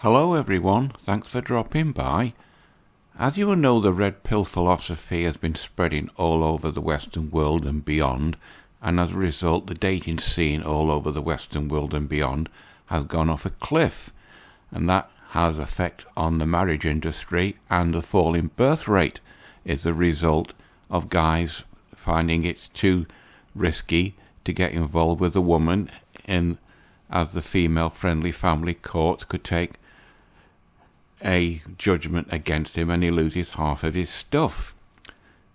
Hello everyone, thanks for dropping by. As you will know, the red pill philosophy has been spreading all over the Western world and beyond, and as a result the dating scene all over the Western world and beyond has gone off a cliff, and that has effect on the marriage industry, and the falling birth rate is a result of guys finding it's too risky to get involved with a woman, as the female-friendly family courts could take a judgment against him and he loses half of his stuff.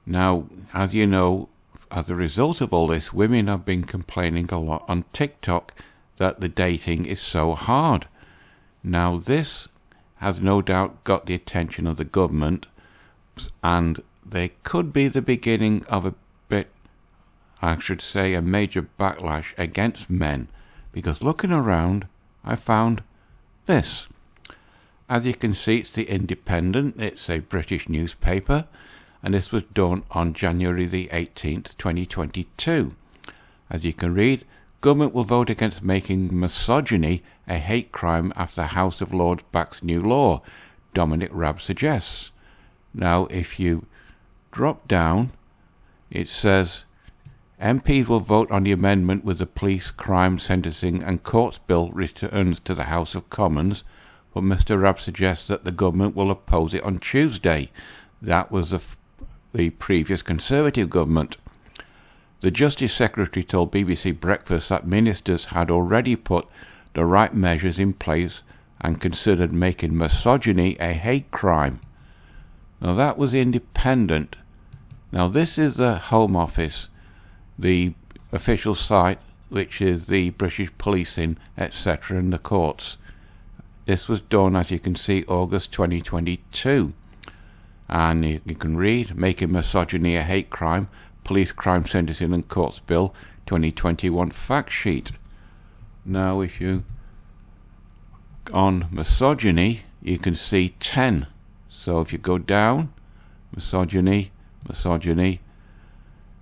Now, as you know, as a result of all this, women have been complaining a lot on TikTok that the dating is so hard. Now, this has no doubt got the attention of the government, and they could be the beginning of a major backlash against men, because looking around, I found this. As you can see, it's the Independent. It's a British newspaper, and this was done on January the 18th, 2022. As you can read, government will vote against making misogyny a hate crime after House of Lords backs new law, Dominic Raab suggests. Now, if you drop down, it says MPs will vote on the amendment with the Police, Crime, Sentencing and Courts Bill returns to the House of Commons, but Mr Raab suggests that the government will oppose it on Tuesday. That was the previous Conservative government. The Justice Secretary told BBC Breakfast that ministers had already put the right measures in place and considered making misogyny a hate crime. Now that was Independent. Now this is the Home Office, the official site, which is the British policing, etc., and the courts. This was done, as you can see, August 2022. And you can read, making misogyny a hate crime, Police, Crime, Sentencing and Courts Bill 2021 fact sheet. Now, if you on misogyny, you can see 10. So if you go down, misogyny,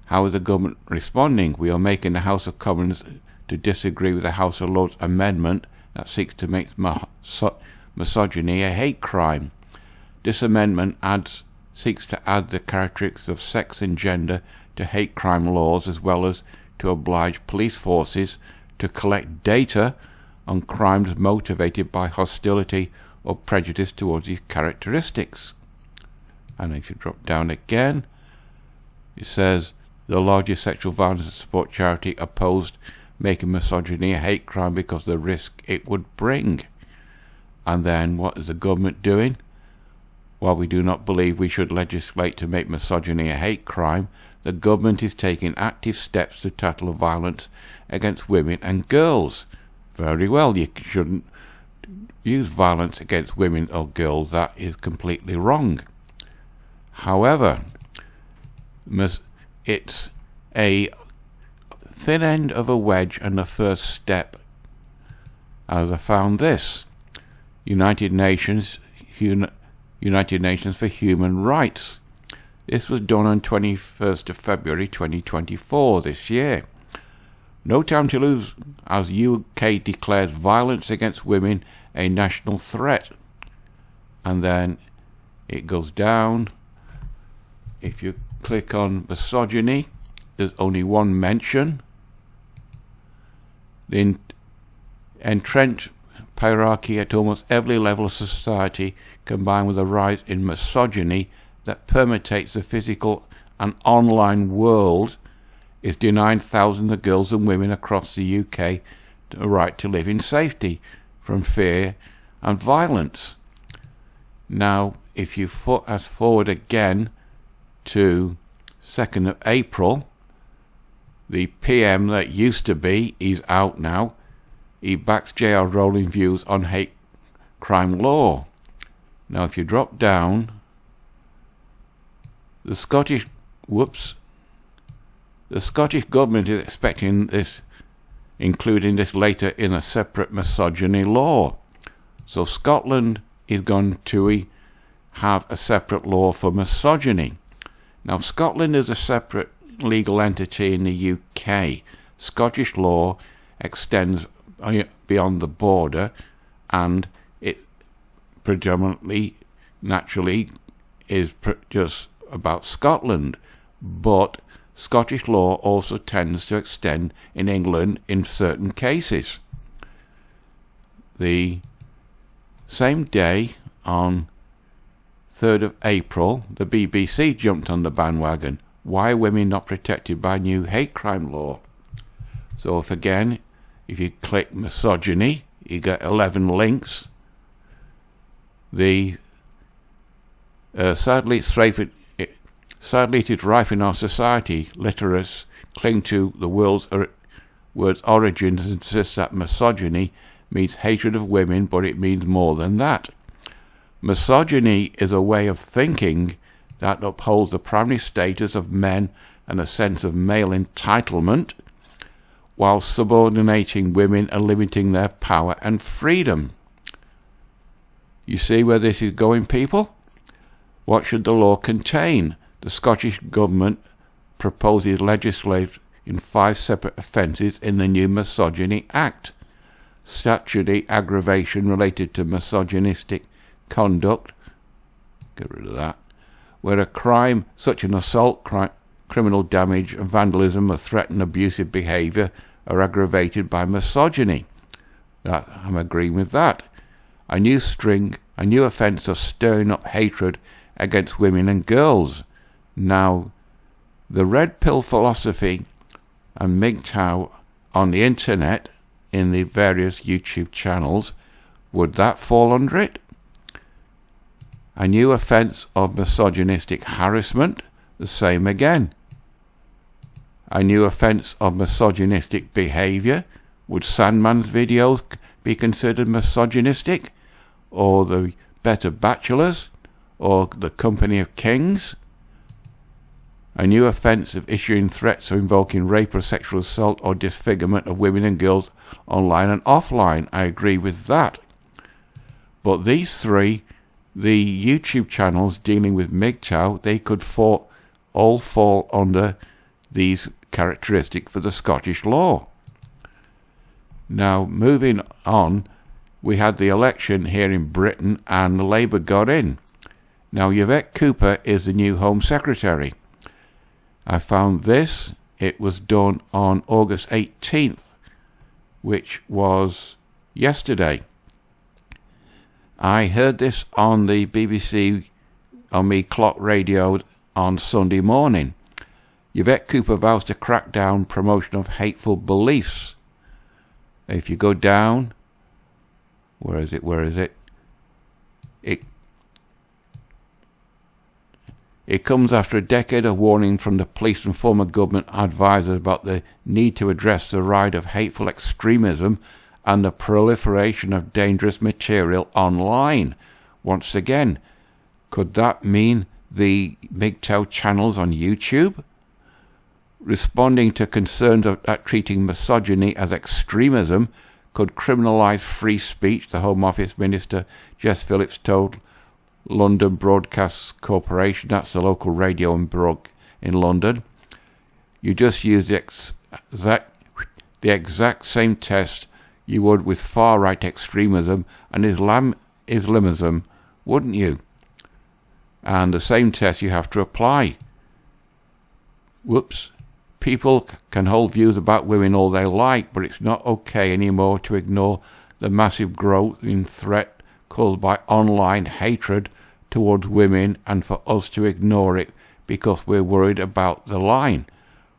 how is the government responding? We are making the House of Commons to disagree with the House of Lords amendment that seeks to make misogyny a hate crime. This amendment seeks to add the characteristics of sex and gender to hate crime laws, as well as to oblige police forces to collect data on crimes motivated by hostility or prejudice towards these characteristics. And if you drop down again, it says the largest sexual violence support charity opposed making misogyny a hate crime because of the risk it would bring. And then what is the government doing? While we do not believe we should legislate to make misogyny a hate crime, the government is taking active steps to tackle violence against women and girls. Very well, you shouldn't use violence against women or girls. That is completely wrong. However, it's a thin end of a wedge and the first step, as I found this. United Nations for Human Rights. This was done on 21st of February 2024 this year. No time to lose, as UK declares violence against women a national threat. And then it goes down. If you click on misogyny, there's only one mention. The entrenched hierarchy at almost every level of society, combined with a rise in misogyny that permeates the physical and online world, is denying thousands of girls and women across the UK the right to live in safety from fear and violence. Now, if you fast forward again to 2nd of April, the PM that used to be, he's out now. He backs J.R. Rowling views on hate crime law. Now, if you drop down, the Scottish government is expecting this, including this later in a separate misogyny law. So Scotland is going to have a separate law for misogyny. Now, Scotland is a separate legal entity in the UK. Scottish law extends beyond the border, and it predominantly, naturally, is just about Scotland, but Scottish law also tends to extend in England in certain cases. The same day, on 3rd of April, the BBC jumped on the bandwagon. Why are women not protected by new hate crime law? So if you click misogyny, you get 11 links. Sadly, it is rife in our society. Literates cling to the word's origins and insist that misogyny means hatred of women, but it means more than that. Misogyny is a way of thinking that upholds the primary status of men and a sense of male entitlement, while subordinating women and limiting their power and freedom. You see where this is going, people? What should the law contain? The Scottish Government proposes legislation in 5 separate offences in the new Misogyny Act. Statutory aggravation related to misogynistic conduct, get rid of that, where a crime such as assault, criminal damage and vandalism or threatened abusive behaviour are aggravated by misogyny. I'm agreeing with that. A new offence of stirring up hatred against women and girls. Now, the red pill philosophy and MGTOW on the internet in the various YouTube channels, would that fall under it? A new offence of misogynistic harassment, the same again. A new offence of misogynistic behaviour, would Sandman's videos be considered misogynistic? Or the Better Bachelors? Or the Company of Kings? A new offence of issuing threats or invoking rape or sexual assault or disfigurement of women and girls online and offline. I agree with that. But these three, the YouTube channels dealing with MGTOW, they could all fall under these characteristics for the Scottish law. Now, moving on, we had the election here in Britain and Labour got in. Now, Yvette Cooper is the new Home Secretary. I found this. It was done on August 18th, which was yesterday. I heard this on the BBC on me clock radio on Sunday morning. Yvette Cooper vows to crack down promotion of hateful beliefs. If you go down, where is it? It comes after a decade of warning from the police and former government advisors about the need to address the rise of hateful extremism and the proliferation of dangerous material online. Once again, could that mean the MGTOW channels on YouTube? Responding to concerns that treating misogyny as extremism could criminalise free speech, the Home Office Minister Jess Phillips told London Broadcast Corporation, that's the local radio in London. You just use the exact same test you would with far-right extremism and Islamism, wouldn't you? And the same test you have to apply. Whoops. People can hold views about women all they like, but it's not okay anymore to ignore the massive growth in threat caused by online hatred towards women and for us to ignore it because we're worried about the line,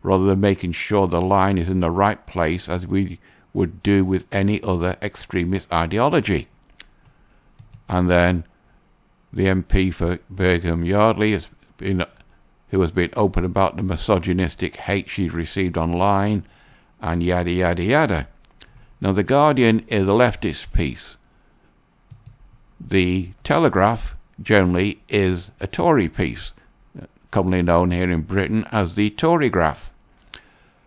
rather than making sure the line is in the right place as we would do with any other extremist ideology. And then the MP for Birmingham Yardley who has been open about the misogynistic hate she's received online, and yada yada yada. Now, The Guardian is a leftist piece. The Telegraph generally is a Tory piece, commonly known here in Britain as the Torygraph.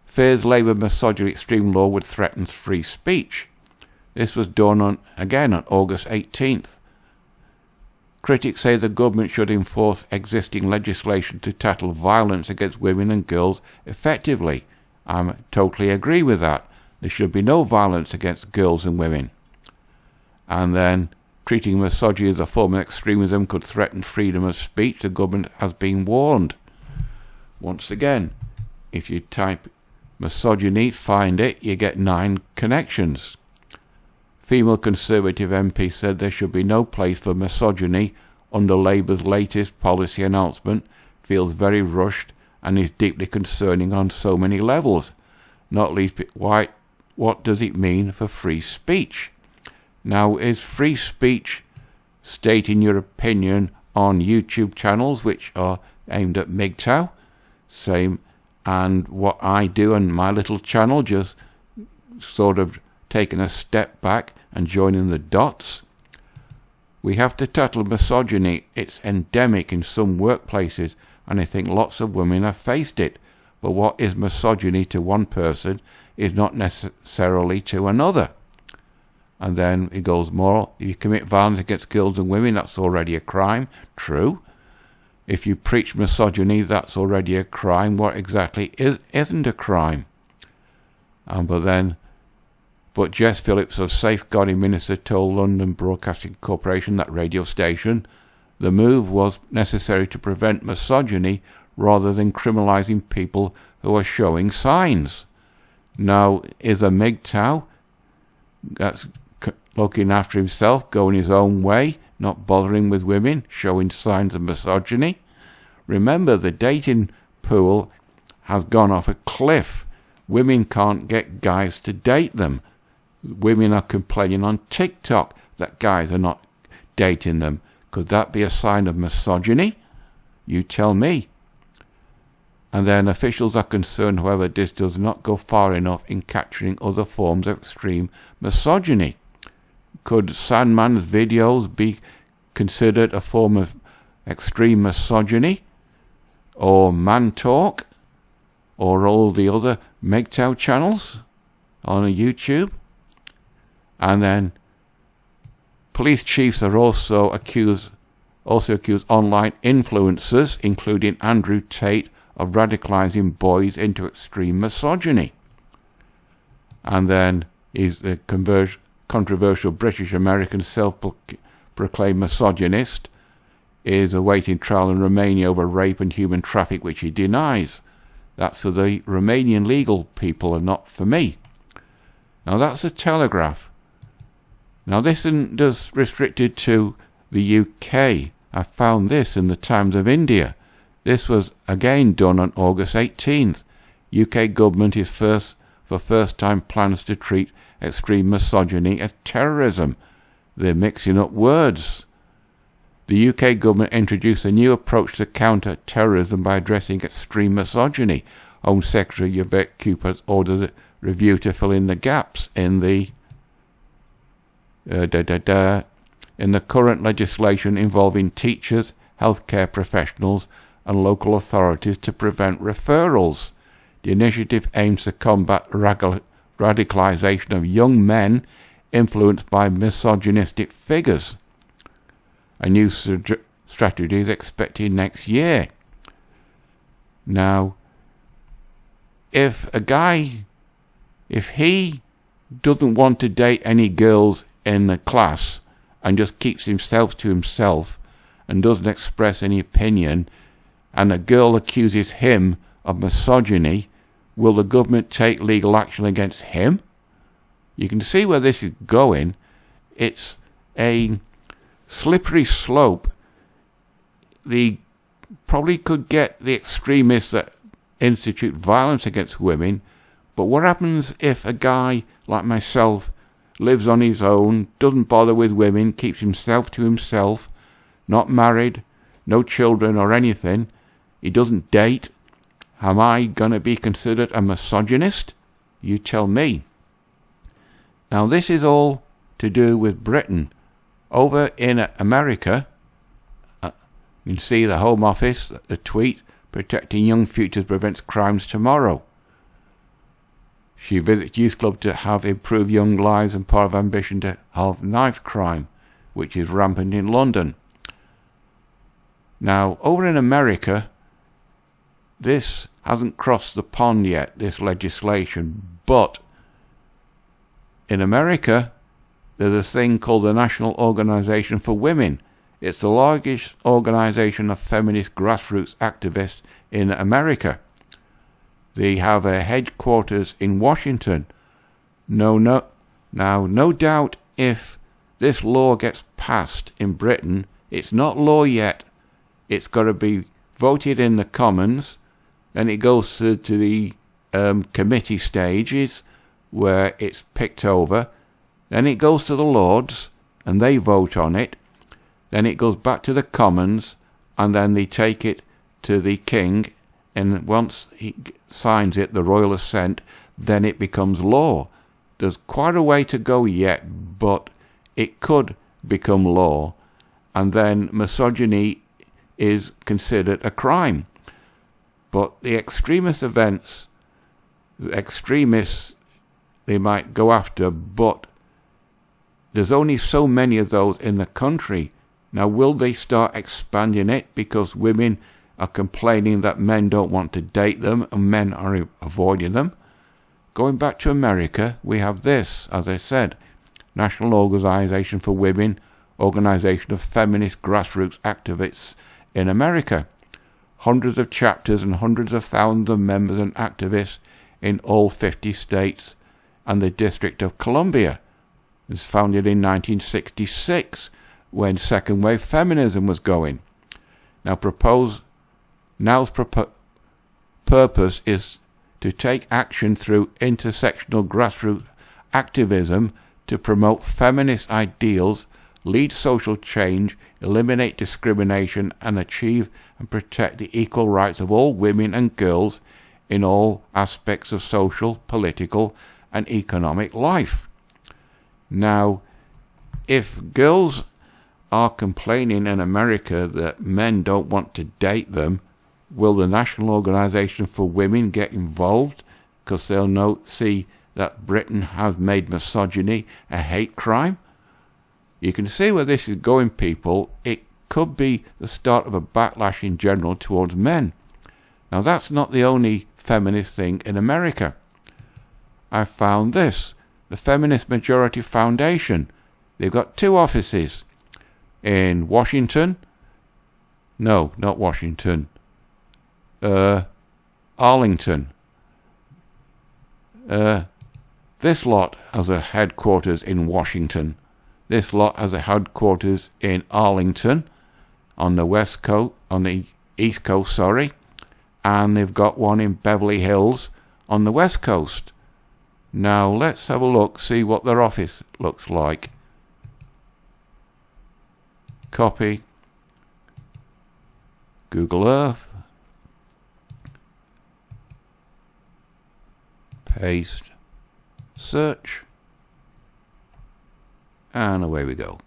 Fears Labour misogyny extreme law would threaten free speech. This was done on August 18th. Critics say the government should enforce existing legislation to tackle violence against women and girls effectively. I totally agree with that. There should be no violence against girls and women. And then treating misogyny as a form of extremism could threaten freedom of speech, the government has been warned. Once again, if you type misogyny, find it, you get 9 connections. Female Conservative MP said there should be no place for misogyny under Labour's latest policy announcement, feels very rushed and is deeply concerning on so many levels. Not least, what does it mean for free speech? Now, is free speech stating your opinion on YouTube channels which are aimed at MGTOW? Same, and what I do on my little channel, just sort of taking a step back and joining the dots. We have to tackle misogyny. It's endemic in some workplaces, and I think lots of women have faced it. But what is misogyny to one person is not necessarily to another. And then it goes more, if you commit violence against girls and women, that's already a crime. True. If you preach misogyny, that's already a crime. What exactly isn't a crime? But Jess Phillips, a safeguarding minister, told London Broadcasting Corporation, that radio station, the move was necessary to prevent misogyny rather than criminalising people who are showing signs. Now, is a MGTOW that's looking after himself, going his own way, not bothering with women, showing signs of misogyny? Remember, the dating pool has gone off a cliff. Women can't get guys to date them. Women are complaining on TikTok that guys are not dating them. Could that be a sign of misogyny? You tell me. And then officials are concerned, however, this does not go far enough in capturing other forms of extreme misogyny. Could Sandman's videos be considered a form of extreme misogyny? Or Man Talk? Or all the other MGTOW channels on YouTube? And then police chiefs are also accused online influencers, including Andrew Tate, of radicalising boys into extreme misogyny. And then he's a controversial British-American self-proclaimed misogynist, is awaiting trial in Romania over rape and human traffic, which he denies. That's for the Romanian legal people and not for me. Now that's a Telegraph. Now this isn't just restricted to the UK. I found this in the Times of India. This was again done on August 18th. UK government is for first time plans to treat extreme misogyny as terrorism. They're mixing up words. The UK government introduced a new approach to counter terrorism by addressing extreme misogyny. Home Secretary Yvette Cooper has ordered a review to fill in the gaps in the current legislation involving teachers, healthcare professionals and local authorities to prevent referrals. The initiative aims to combat radicalisation of young men influenced by misogynistic figures. A new strategy is expected next year. Now, if he doesn't want to date any girls in the class and just keeps himself to himself and doesn't express any opinion, and a girl accuses him of misogyny, will the government take legal action against him? You can see where this is going. It's a slippery slope. They probably could get the extremists that institute violence against women, but what happens if a guy like myself lives on his own, doesn't bother with women, keeps himself to himself, not married, no children or anything, he doesn't date? Am I going to be considered a misogynist? You tell me. Now this is all to do with Britain. Over in America, you can see the Home Office, the tweet, protecting young futures prevents crimes tomorrow. She visits youth club to have improved young lives and part of ambition to halve knife crime, which is rampant in London. Now, over in America, this hasn't crossed the pond yet, this legislation, but in America, there's a thing called the National Organization for Women. It's the largest organization of feminist grassroots activists in America. They have a headquarters in Washington. Now, no doubt if this law gets passed in Britain, it's not law yet. It's got to be voted in the Commons, then it goes to the committee stages where it's picked over, then it goes to the Lords and they vote on it, then it goes back to the Commons and then they take it to the King, and once he signs it, the royal assent, then it becomes law. There's quite a way to go yet, but it could become law, and then misogyny is considered a crime. But the extremist events, the extremists, they might go after, but there's only so many of those in the country. Now, will they start expanding it because women are complaining that men don't want to date them and men are avoiding them? Going back to America, we have this, as I said, National Organization for Women, organization of feminist grassroots activists in America. Hundreds of chapters and hundreds of thousands of members and activists in all 50 states and the District of Columbia. It was founded in 1966 when second wave feminism was going. Now's purpose is to take action through intersectional grassroots activism to promote feminist ideals, lead social change, eliminate discrimination, and achieve and protect the equal rights of all women and girls in all aspects of social, political, and economic life. Now, if girls are complaining in America that men don't want to date them, will the National Organization for Women get involved? Because they'll see that Britain has made misogyny a hate crime? You can see where this is going, people. It could be the start of a backlash in general towards men. Now, that's not the only feminist thing in America. I found this. The Feminist Majority Foundation. They've got 2 offices. In Washington. No, not Washington. Arlington. This lot has a headquarters in Washington. This lot has a headquarters in Arlington, on the East Coast, and they've got one in Beverly Hills on the West Coast. Now let's have a look, see what their office looks like. Copy. Google Earth. Paste. Search. And away we go.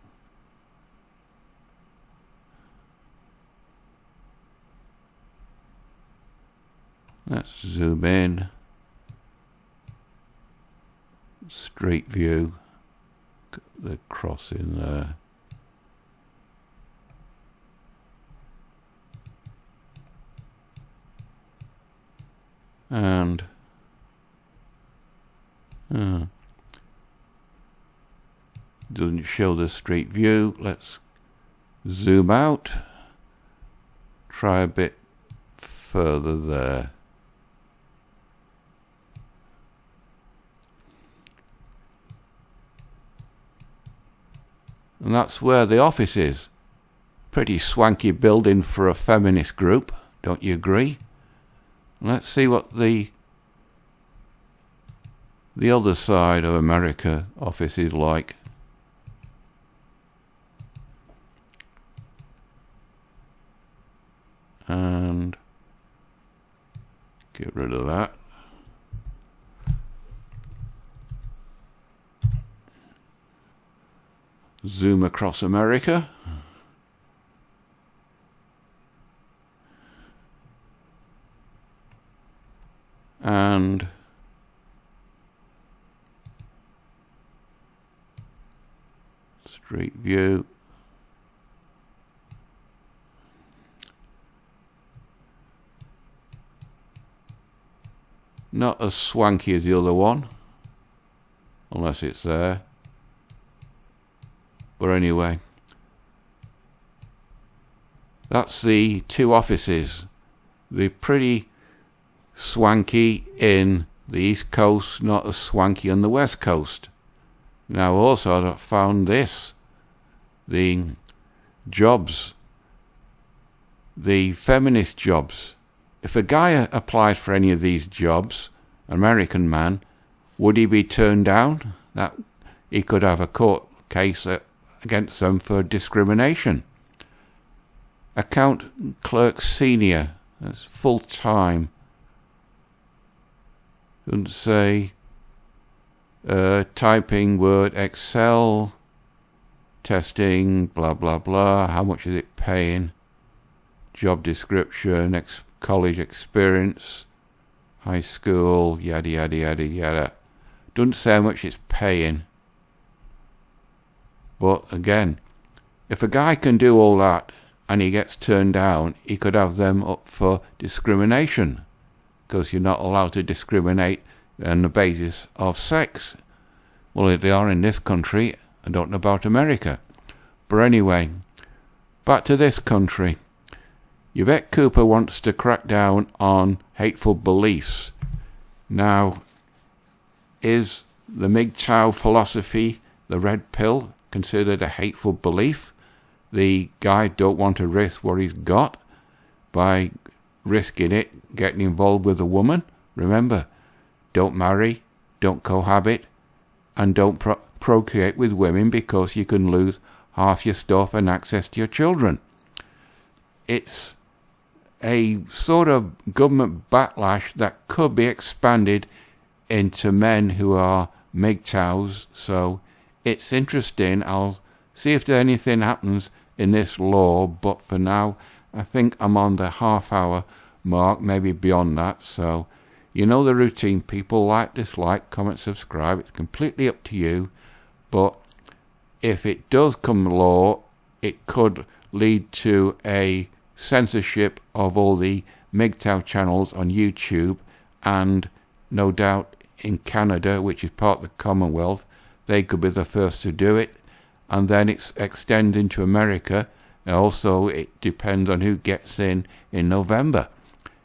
Let's zoom in. Street view. Got the crossing there. And doesn't show the street view. Let's zoom out. Try a bit further there. And that's where the office is. Pretty swanky building for a feminist group, don't you agree? Let's see what the other side of America office is like. And get rid of that. Zoom across America. And street view. Not as swanky as the other one, unless it's there. But anyway, that's the two offices. They're pretty swanky in the East Coast, not as swanky on the West Coast. Now also I found this, the jobs, the feminist jobs. If a guy applied for any of these jobs, American man, would he be turned down? That he could have a court case against them for discrimination. Account clerk senior, that's full time. Doesn't say typing, Word, Excel, testing, blah blah blah. How much is it paying? Job description, college experience, high school, yada yada yada yada. Doesn't say how much it's paying. But again, if a guy can do all that and he gets turned down, he could have them up for discrimination, because you're not allowed to discriminate on the basis of sex. Well, they are in this country. I don't know about America. But anyway, back to this country. Yvette Cooper wants to crack down on hateful beliefs. Now, is the MGTOW philosophy, the red pill, considered a hateful belief? The guy don't want to risk what he's got by risking it, getting involved with a woman. Remember, don't marry, don't cohabit, and don't procreate with women, because you can lose half your stuff and access to your children. It's a sort of government backlash that could be expanded into men who are MGTOWs. So it's interesting. I'll see if there anything happens in this law, but for now I think I'm on the half-hour mark, maybe beyond that. So you know the routine, people. Like, dislike, comment, subscribe. It's completely up to you. But if it does come law, it could lead to a censorship of all the MGTOW channels on YouTube, and no doubt in Canada, which is part of the Commonwealth, they could be the first to do it, and then it's extending to America. And also it depends on who gets in November.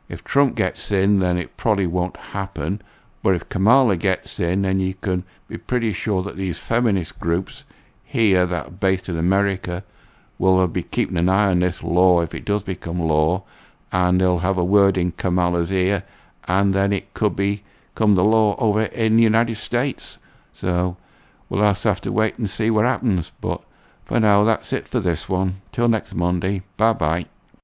If Trump gets in, then it probably won't happen. But if Kamala gets in, then you can be pretty sure that these feminist groups here that are based in America will be keeping an eye on this law if it does become law, and they'll have a word in Kamala's ear, and then it could become the law over in the United States. So we'll also have to wait and see what happens. But for now, that's it for this one. Till next Monday. Bye-bye.